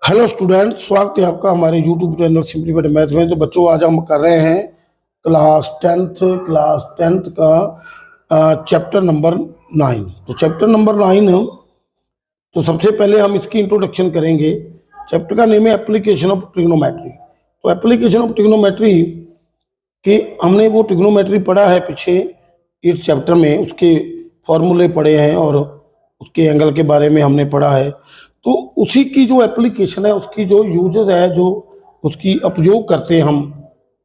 Hello student, स्वागत है आपका हमारे यूट्यूब चैनल सिंपलीफाइड मैथ में। तो बच्चों, आज हम कर रहे हैं क्लास टेंथ का चैप्टर नंबर 9। तो चैप्टर नंबर 9 तो सबसे पहले हम इसकी इंट्रोडक्शन करेंगे। चैप्टर का नेम है एप्लीकेशन ऑफ ट्रिग्नोमेट्री। तो एप्लीकेशन ऑफ ट्रिग्नोमेट्री कि हमने वो ट्रिग्नोमेट्री पढ़ा है पीछे इस चैप्टर में, उसके फॉर्मूले पढ़े हैं और उसके एंगल के बारे में हमने पढ़ा है। तो उसी की जो एप्लीकेशन है, उसकी जो यूजेस है, जो उसकी उपयोग करते हैं हम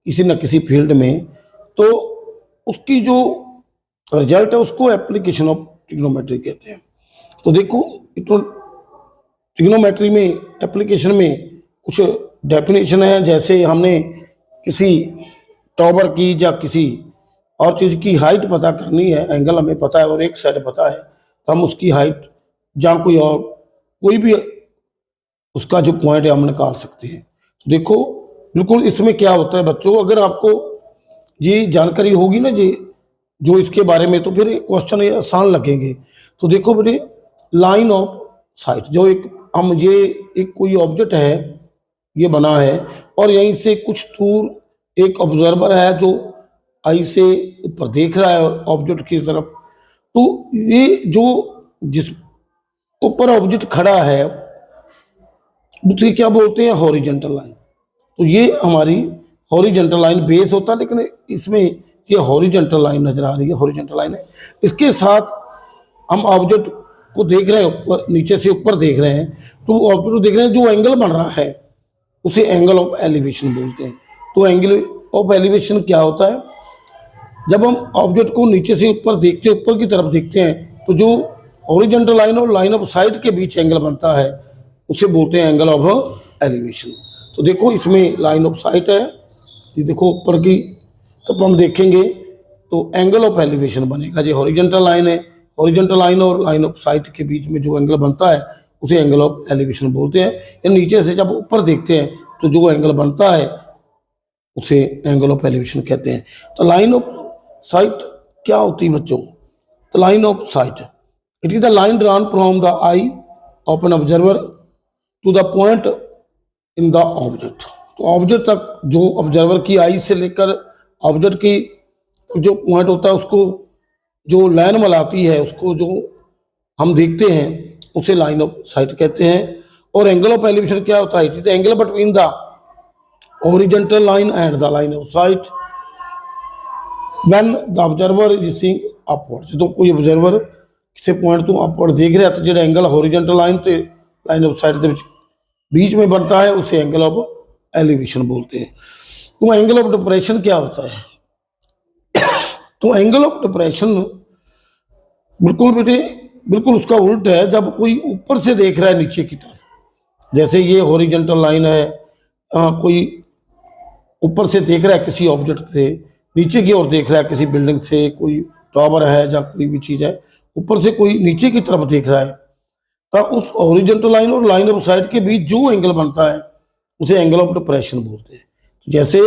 किसी न किसी फील्ड में, तो उसकी जो रिजल्ट है उसको एप्लीकेशन ऑफ ट्रिग्नोमेट्री कहते हैं। तो देखो, ट्रिग्नोमेट्री में एप्लीकेशन में कुछ डेफिनेशन है। जैसे हमने किसी टॉवर की या किसी और चीज़ की हाइट पता करनी है, एंगल हमें पता है और एक साइड पता है, तो हम उसकी हाइट या कोई भी उसका जो पॉइंट है हम निकाल सकते हैं। तो देखो, बिल्कुल इसमें क्या होता है बच्चों, अगर आपको ये जानकारी होगी ना जी जो इसके बारे में, तो फिर क्वेश्चन ये आसान लगेंगे। तो देखो बेटे, लाइन ऑफ साइट, जो एक कोई ऑब्जेक्ट है, ये बना है और यहीं से कुछ दूर एक ऑब्जर्वर है जो आई से ऊपर देख रहा है ऑब्जेक्ट की तरफ। तो ये जो जिस ऊपर ऑब्जेक्ट खड़ा है उसे क्या बोलते हैं, हॉरिजॉन्टल लाइन। तो ये हमारी हॉरिजॉन्टल लाइन बेस होता है, लेकिन इसमें ये हॉरिजॉन्टल लाइन नजर आ रही है, हॉरिजॉन्टल लाइन है। इसके साथ हम ऑब्जेक्ट को देख रहे हैं, ऊपर नीचे से ऊपर देख रहे हैं, तो ऑब्जेक्ट को देख रहे हैं, जो एंगल बन रहा है उसे एंगल ऑफ एलिवेशन बोलते हैं। तो एंगल ऑफ एलिवेशन क्या होता है, जब हम ऑब्जेक्ट को नीचे से ऊपर देखते हैं, ऊपर की तरफ देखते हैं, तो जो हॉरिजॉन्टल लाइन और लाइन ऑफ साइट के बीच एंगल बनता है उसे बोलते हैं एंगल ऑफ एलिवेशन। तो देखो, इसमें लाइन ऑफ साइट है, ये देखो ऊपर की, तब हम देखेंगे तो एंगल ऑफ एलिवेशन बनेगा। जो हॉरिजॉन्टल लाइन है, हॉरिजॉन्टल लाइन और लाइन ऑफ साइट के बीच में जो एंगल बनता है उसे एंगल ऑफ एलिवेशन बोलते हैं। या नीचे से जब ऊपर देखते हैं तो जो एंगल बनता है उसे एंगल ऑफ एलिवेशन कहते हैं। तो लाइन ऑफ साइट क्या होती है बच्चों? तो line of sight, it is the line drawn from the eye of an observer to the point in the object. तो ऑब्जेक्ट तक जो ऑब्जर्वर की आई से लेकर ऑब्जेक्ट की जो पॉइंट होता है, उसको जो लाइन मिलाती है, उसको जो हम देखते हैं उसे लाइन ऑफ साइट कहते हैं। और एंगल ऑफ एलिवेशन क्या होता है? It is the angle between the horizontal line and the line of site when the observer is seeing upward. तो कोई ऑब्जर्वर किसी पॉइंट तो अपवर्ड देख रहा है, तो जो एंगल हॉरिजॉन्टल लाइन ਤੇ लाइन ऑफ साइट के बीच में बनता है उसे एंगल ऑफ एलिवेशन बोलते हैं। तो एंगल ऑफ डिप्रेशन क्या होता है? तो एंगल ऑफ डिप्रेशन बिल्कुल बेटे, बिल्कुल उसका उल्ट है। जब कोई ऊपर से देख रहा है नीचे की तरफ, जैसे ये हॉरिजॉन्टल लाइन है, कोई ऊपर से देख रहा है किसी ऑब्जेक्ट से, नीचे की ओर देख रहा है किसी बिल्डिंग से, कोई टावर है या कोई भी चीज़ है, ऊपर से कोई नीचे की तरफ देख रहा है, तो उस हॉरिजॉन्टल लाइन और लाइन ऑफ साइट के बीच जो एंगल बनता है उसे एंगल ऑफ डिप्रेशन बोलते हैं। जैसे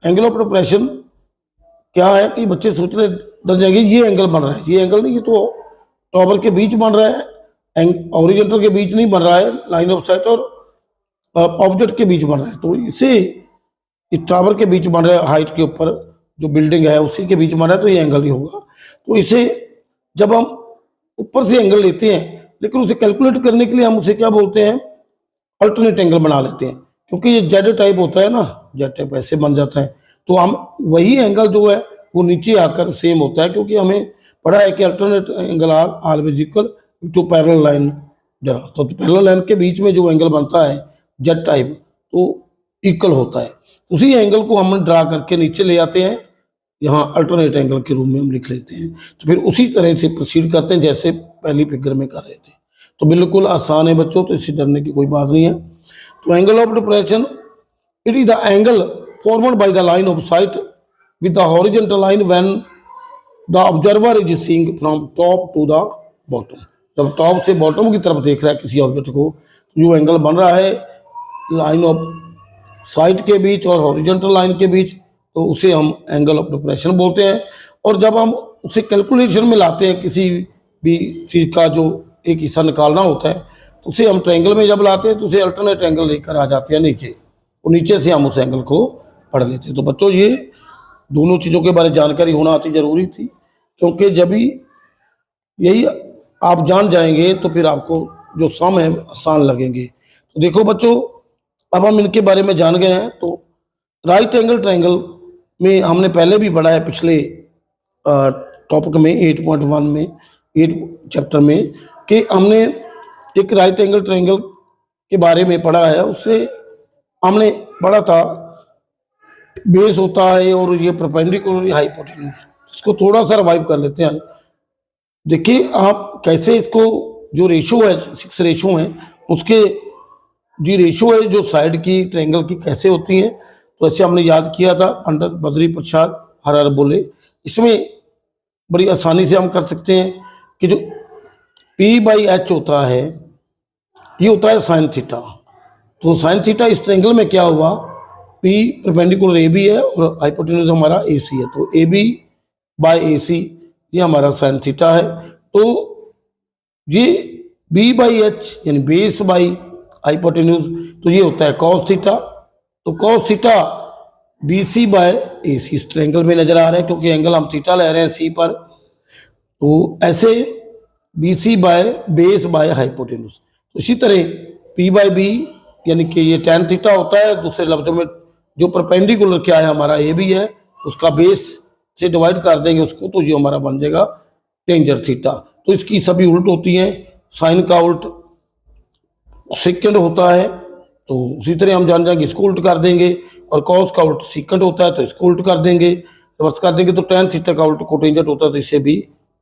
एंगल ऑफ डिप्रेशन क्या है कि बच्चे सोच रहे डर जाएंगे, ये एंगल बन रहा है, ये एंगल नहीं, ये तो टावर के बीच बन रहा है, हॉरिजॉन्टल के बीच नहीं बन रहा है, लाइन ऑफ साइट और ऑब्जेक्ट के बीच बन रहा है। तो इसे इस टावर के बीच बन रहा है, हाइट के ऊपर जो बिल्डिंग है उसी के बीच बन रहा है, तो ये एंगल ही होगा। तो इसे जब हम ऊपर से एंगल लेते हैं, लेकिन उसे कैलकुलेट करने के लिए हम उसे क्या बोलते हैं, अल्टरनेट एंगल बना लेते हैं, क्योंकि ये जेड टाइप होता है ना, जेड टाइप ऐसे बन जाता है। तो हम वही एंगल जो है वो नीचे आकर सेम होता है, क्योंकि हमें पढ़ा है कि alternate angle are always equal to parallel line. तो पैरेलल लाइन के बीच में जो एंगल बनता है जेड टाइप, तो इक्वल होता है। उसी एंगल को हम ड्रा करके नीचे ले आते हैं, यहाँ अल्टरनेट एंगल के रूप में हम लिख लेते हैं। तो फिर उसी तरह से प्रोसीड करते हैं जैसे पहली फिगर में कर रहे थे। तो बिल्कुल आसान है बच्चों, तो इससे डरने की कोई बात नहीं है। तो angle of depression, it is the angle formed by the line of sight with the horizontal line when the observer is seeing from top to the bottom. जब टॉप से बॉटम की तरफ देख रहा है किसी ऑब्जेक्ट को, तो जो एंगल बन रहा है लाइन ऑफ साइट के बीच और हॉरिजॉन्टल लाइन के बीच, तो उसे हम एंगल ऑफ डिप्रेशन बोलते हैं। और जब हम उसे कैलकुलेशन में लाते हैं, किसी भी चीज़ का जो एक हिस्सा निकालना होता है, तो उसे हम ट्रायंगल में जब लाते हैं तो उसे अल्टरनेट एंगल लेकर आ जाते हैं नीचे, और नीचे से हम उस एंगल को पढ़ लेते हैं। तो बच्चों ये दोनों चीज़ों के बारे में जानकारी होना अति ज़रूरी थी, क्योंकि जब भी यही आप जान जाएंगे तो फिर आपको जो सम है आसान लगेंगे। तो देखो बच्चों, अब हम इनके बारे में जान गए हैं। तो राइट एंगल ट्रायंगल में हमने पहले भी पढ़ा है, पिछले टॉपिक में 8.1 में 8 चैप्टर में, कि हमने एक राइट एंगल ट्रायंगल के बारे में पढ़ा है। उससे हमने पढ़ा था बेस होता है और ये परपेंडिकुलर हाइपोटेन्यूज। इसको थोड़ा सा रिवाइव कर लेते हैं। देखिए आप कैसे इसको, जो रेशो है 6 रेशो है, उसके जी रेशो है जो साइड की ट्रायंगल की कैसे होती है, तो ऐसे हमने याद किया था, पंडित बद्री प्रसाद हर बोले। इसमें बड़ी आसानी से हम कर सकते हैं कि जो P/H होता है ये होता है साइन थीटा। तो साइन थीटा इस ट्रायंगल में क्या हुआ, P परपेंडिकुलर AB है और हाइपोटेन्यूज हमारा AC है, तो AB/AC ये हमारा साइन थीटा है। तो ये B/H यानी बेस बाई हाइपोटेन्यूज, तो ये होता है कॉस थीटा। तो कॉस थीटा BC/AC इस ट्रायंगल में नजर आ रहा है, क्योंकि एंगल हम थीटा ले रहे हैं C पर। तो ऐसे BC by base by hypotenuse. तो इसी तरह P/B यानी कि ये tan थीटा होता है। दूसरे लफ्जों में जो परपेंडिकुलर क्या है हमारा AB है, उसका बेस से डिवाइड कर देंगे उसको, तो ये हमारा बन जाएगा टेंजर थीटा। तो इसकी सभी उल्ट होती हैं, साइन का उल्ट सेकंड होता है, तो उसी तरह हम जान जाएंगे इसको उल्ट कर देंगे, और कॉस का उल्ट सेकंड होता है तो इसको उल्ट कर देंगे, रिवर्स कर देंगे। तो tan थीटा का उल्ट कोटेंजेंट होता है तो इसे भी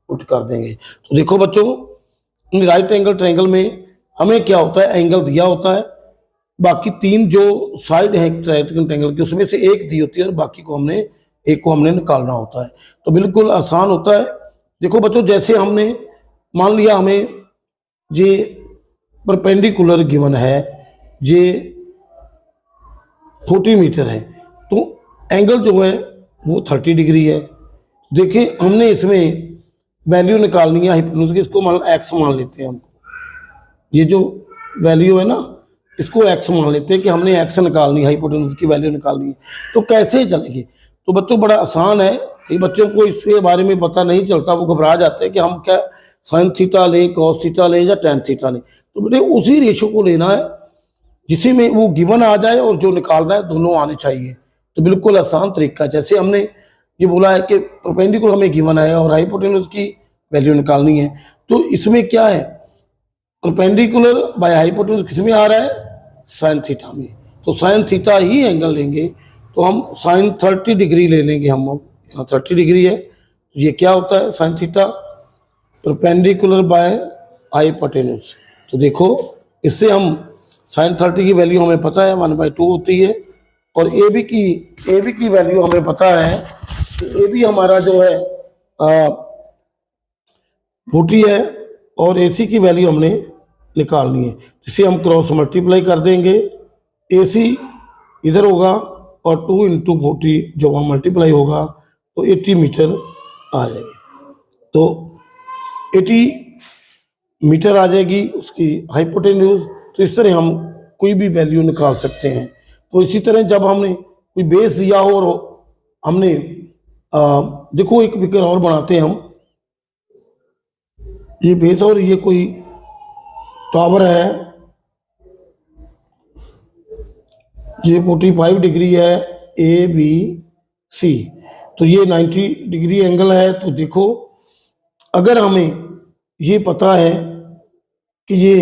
उल्ट कर देंगे। तो देखो बच्चों, राइट एंगल ट्रायंगल में हमें क्या होता है, एंगल दिया होता है, बाकी 3 जो साइड है राइट एंगल ट्रायंगल की उसमें से एक दी होती है और बाकी को हमने निकालना होता है। तो बिल्कुल आसान होता है। देखो बच्चों, जैसे हमने मान लिया हमें ये परपेंडिकुलर गिवन है, ये 40 मीटर है, तो एंगल जो है वो 30 डिग्री है। देखिए हमने इसमें वैल्यू निकालनी है हाइपोटेन्यूज की, इसको मान x मान लेते हैं। हमको ये जो वैल्यू है ना, इसको x मान लेते हैं कि हमने x निकालनी है, हाइपोटेन्यूज की वैल्यू निकालनी है। तो कैसे चलेगी, तो बच्चों बड़ा आसान है। ये बच्चों को इसके बारे में पता नहीं चलता, वो घबरा जाते हैं कि हम क्या साइन थीटा लें, कॉस थीटा लें या tan थीटा लें। तो बेटे उसी रेशो को लेना है जिसी में वो गिवन आ जाए और जो निकालना है दोनों आने चाहिए। तो बिल्कुल आसान तरीका, जैसे हमने ये बोला है कि परपेंडिकुलर हमें गिवन है और हाइपोटेन्यूज की वैल्यू निकालनी है, तो इसमें क्या है, परपेंडिकुलर बाय हाइपोटेन्यूज किस में आ रहा है, साइन थीटा में। तो साइन थीटा ही एंगल लेंगे, तो हम साइन 30 डिग्री ले लेंगे। हम यहाँ 30 डिग्री है, तो ये क्या होता है sine theta perpendicular by hypotenuse. तो देखो इससे हम साइन 30 की वैल्यू हमें पता है 1/2 होती है, और AB की वैल्यू हमें पता है, तो AB हमारा जो है 40 है और AC की वैल्यू हमने निकालनी है। इसे हम क्रॉस मल्टीप्लाई कर देंगे, AC इधर होगा और 2 × 40 जो वहाँ मल्टीप्लाई होगा तो 80 मीटर आ जाएगी। तो 80 मीटर आ जाएगी उसकी हाइपोटेन्यूज। तो इस तरह हम कोई भी वैल्यू निकाल सकते हैं। तो इसी तरह जब हमने कोई बेस दिया हो और हमने देखो एक फिगर और बनाते हैं हम, ये बेस और ये कोई टावर है, ये 45 डिग्री है ABC, तो ये 90 डिग्री एंगल है। तो देखो अगर हमें ये पता है कि ये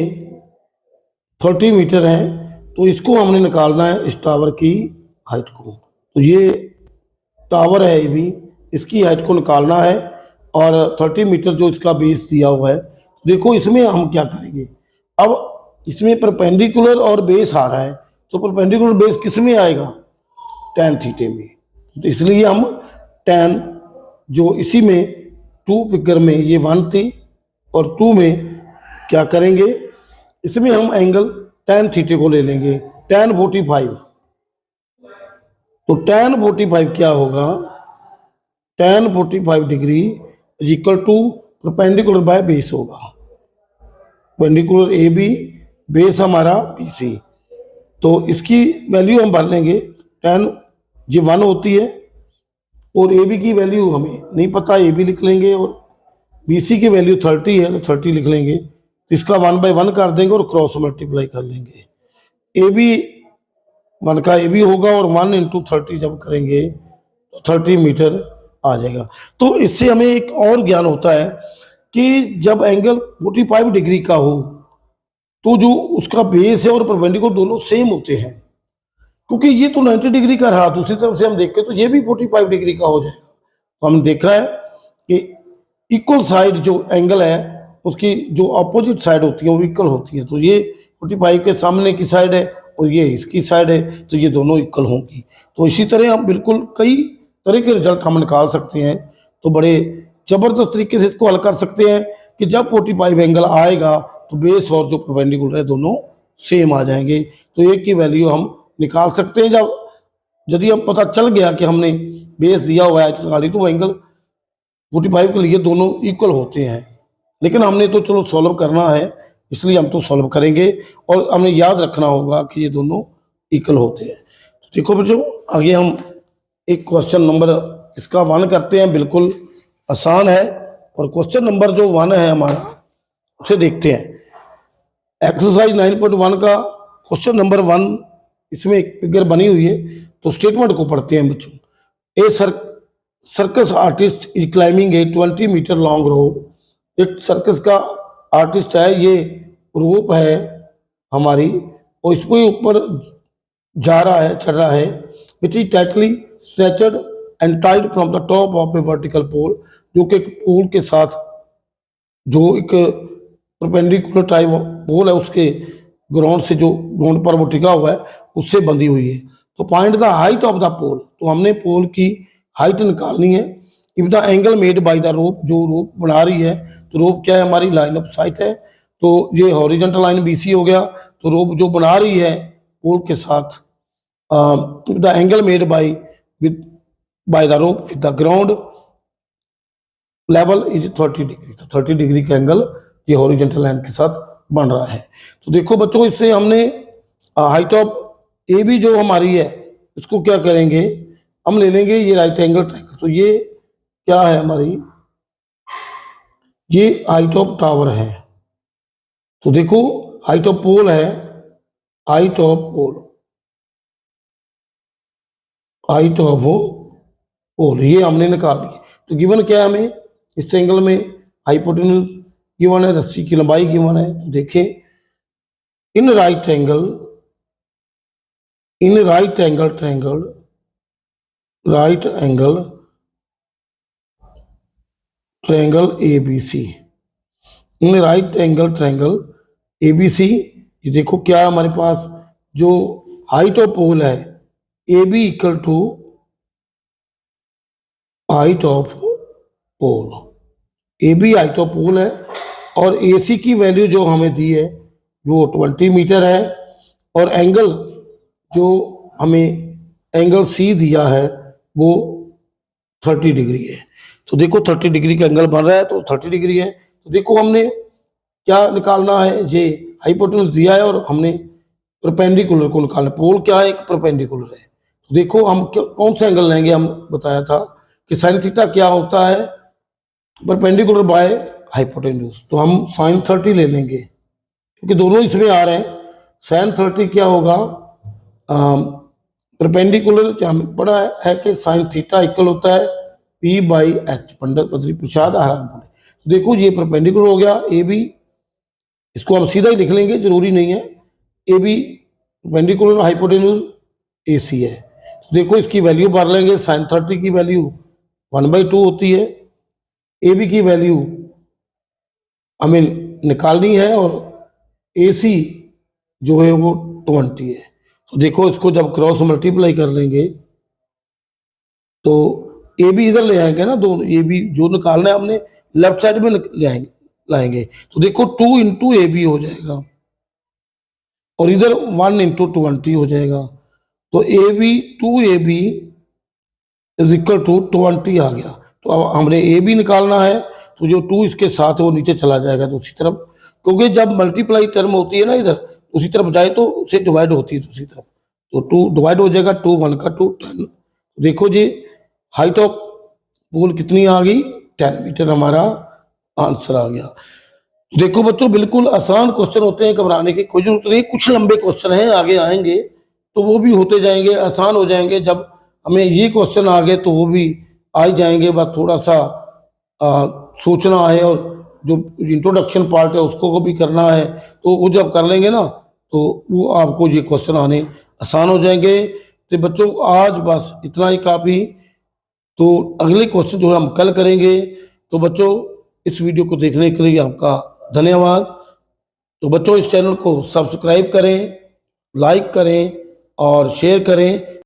30 मीटर है, तो इसको हमने निकालना है इस टावर की हाइट को। तो ये टावर है AB, इसकी हाइट को निकालना है और 30 मीटर जो इसका बेस दिया हुआ है। देखो इसमें हम क्या करेंगे, अब इसमें परपेंडिकुलर और बेस आ रहा है, तो परपेंडिकुलर बेस किस में आएगा, tan थीटे में। तो इसलिए हम tan जो इसी में 2 फिगर में ये 1 थी और 2 में क्या करेंगे, इसमें हम एंगल tan थीटे को ले लेंगे, tan 45। तो tan 45 क्या होगा, tan 45 degree equal to perpendicular by base होगा। परपेंडिकुलर AB बेस हमारा BC, तो इसकी वैल्यू हम भर लेंगे 10, ये 1 होती है, और AB की वैल्यू हमें नहीं पता, AB लिख लेंगे, और BC की वैल्यू 30 है तो 30 लिख लेंगे, तो इसका 1/1 कर देंगे और क्रॉस मल्टीप्लाई कर लेंगे। AB 1 का AB होगा, और 1 × 30 जब करेंगे तो 30 मीटर आ जाएगा। तो इससे हमें एक और ज्ञान होता है कि जब एंगल 45 डिग्री का हो तो जो उसका बेस है और परपेंडिकुलर दोनों सेम होते हैं, क्योंकि ये तो 90 डिग्री का रहा, दूसरी तरफ से हम देखें तो ये भी 45 डिग्री का हो जाएगा। तो हम देखा है कि इक्वल साइड जो एंगल है उसकी जो अपोजिट साइड होती है वो इक्वल होती है, तो ये 45 के सामने की साइड है और ये इसकी साइड है, तो ये दोनों इक्वल होंगी। तो इसी तरह हम बिल्कुल कई तरह के रिजल्ट हम निकाल सकते हैं, तो बड़े जबरदस्त तरीके से इसको हल कर सकते हैं कि जब 45 एंगल आएगा तो बेस और जो परपेंडिकुलर है दोनों सेम आ जाएंगे। तो एक की वैल्यू हम निकाल सकते हैं। जब यदि हम पता चल गया कि हमने बेस दिया हुआ है निकाली, तो एंगल 45 के लिए दोनों इक्वल होते हैं, लेकिन हमने तो चलो सॉल्व करना है इसलिए हम तो सॉल्व करेंगे, और हमें याद रखना होगा कि ये दोनों इक्वल होते हैं। तो देखो बच्चों, आगे हम एक क्वेश्चन नंबर इसका 1 करते हैं, बिल्कुल आसान है, और क्वेश्चन नंबर जो 1 है हमारा उसे देखते हैं। एक्सरसाइज 9.1 का क्वेश्चन नंबर 1, इसमें एक फिगर बनी हुई है, तो स्टेटमेंट को पढ़ते हैं बच्चों। A circus artist is climbing a 20 metre long rope. एक सर्कस का आर्टिस्ट है, ये रोप है हमारी, और इसके ऊपर जा रहा है, चढ़ रहा है, which is tightly stretched and tied from the top of a vertical pole, जो कि एक पोल के साथ, जो एक परपेंडिकुलर टाइप पोल है उसके ग्राउंड से, जो ग्राउंड पर वो टिका हुआ है उससे बंधी हुई है। तो point the height of the pole, तो हमने पोल की हाइट निकालनी है। If the angle made by the rope, जो रोप बना रही है, तो रोप क्या है हमारी लाइन ऑफ साइट है, तो ये हॉरिजॉन्टल लाइन BC हो गया, तो रोप जो बना रही है पोल के साथ, the angle made by the rope with the ground level is 30 degree, तो 30 डिग्री का एंगल ये हॉरिजॉन्टल लाइन के साथ बन रहा है। तो देखो बच्चों, इससे हमने हाइट ऑफ AB जो हमारी है इसको क्या करेंगे, हम ले लेंगे ये राइट एंगल ट्रायंगल। तो ये क्या है हमारी, ये हाइट ऑफ टावर है, तो देखो हाइट ऑफ पोल है, height of pole, height of pole ये हमने निकाल ली। तो गिवन क्या है हमें, इस ट्रायंगल में हाइपोटेन्यूज गिवन है, रस्सी की लंबाई गिवन है। तो देखें, in right angle triangle, right angle triangle ABC, in right angle triangle ABC, ये देखो क्या है हमारे पास, जो हाइट ऑफ पोल है AB equal to height of pole, AB height of pole है, और AC की वैल्यू जो हमें दी है वो 20 मीटर है, और एंगल जो हमें एंगल C दिया है वो 30 डिग्री है। तो देखो 30 डिग्री का एंगल बन रहा है, तो 30 डिग्री है। तो देखो हमने क्या निकालना है, ये हाइपोटेन्यूज दिया है और हमने परपेंडिकुलर को निकालना। पोल क्या है, एक परपेंडिकुलर है। तो देखो हम कौन सा एंगल लेंगे, हम बताया था कि साइन थीटा क्या होता है, परपेंडिकुलर बाय हाइपोटेन्यूज, तो हम साइन 30 ले लेंगे क्योंकि दोनों इसमें आ रहे हैं। साइन 30 क्या होगा, परपेंडिकुलर हमें पढ़ा है कि साइन थीटा इक्वल होता है P/H, पंडित बद्री प्रसाद आराम बोले। तो देखो ये परपेंडिकुलर हो गया AB, इसको हम सीधा ही लिख लेंगे, जरूरी नहीं है। AB परपेंडिकुलर, हाइपोटेन्यूज AC है। तो देखो इसकी वैल्यू भर लेंगे, साइन 30 की वैल्यू 1/2 होती है, AB की वैल्यू हमें निकालनी है, और AC जो है वो 20 है। तो देखो इसको जब क्रॉस मल्टीप्लाई कर लेंगे तो AB इधर ले आएंगे ना, दोनों AB जो निकालना है हमने लेफ्ट साइड में ले आएंगे लाएंगे। तो देखो 2 × AB हो जाएगा, और इधर 1 × 20 हो जाएगा। तो AB 2AB is equal to 20 आ गया। तो अब हमने AB निकालना है, तो जो 2 इसके साथ है वो नीचे चला जाएगा दूसरी तरफ, क्योंकि जब मल्टीप्लाई टर्म होती है ना इधर, उसी तरफ जाए तो उससे डिवाइड होती है दूसरी तरफ, तो 2 डिवाइड हो जाएगा, 2 1 का 2 10। देखो जी हाइट ऑफ पूल कितनी आ गई, 10 मीटर हमारा आंसर आ गया। देखो बच्चों बिल्कुल आसान क्वेश्चन होते हैं, घबराने की कोई जरूरत नहीं। कुछ लंबे क्वेश्चन हैं आगे आएंगे तो वो भी होते जाएंगे, आसान हो जाएंगे। जब हमें ये क्वेश्चन आ गए तो वो भी आ ही जाएंगे, बस थोड़ा सा सोचना है और जो इंट्रोडक्शन पार्ट है उसको भी करना है। तो वो जब कर लेंगे ना तो वो आपको ये क्वेश्चन आने आसान हो जाएंगे। तो बच्चों आज बस इतना ही काफ़ी, तो अगले क्वेश्चन जो है हम कल करेंगे। तो बच्चों इस वीडियो को देखने के लिए आपका धन्यवाद। तो बच्चों इस चैनल को सब्सक्राइब करें, लाइक करें और शेयर करें।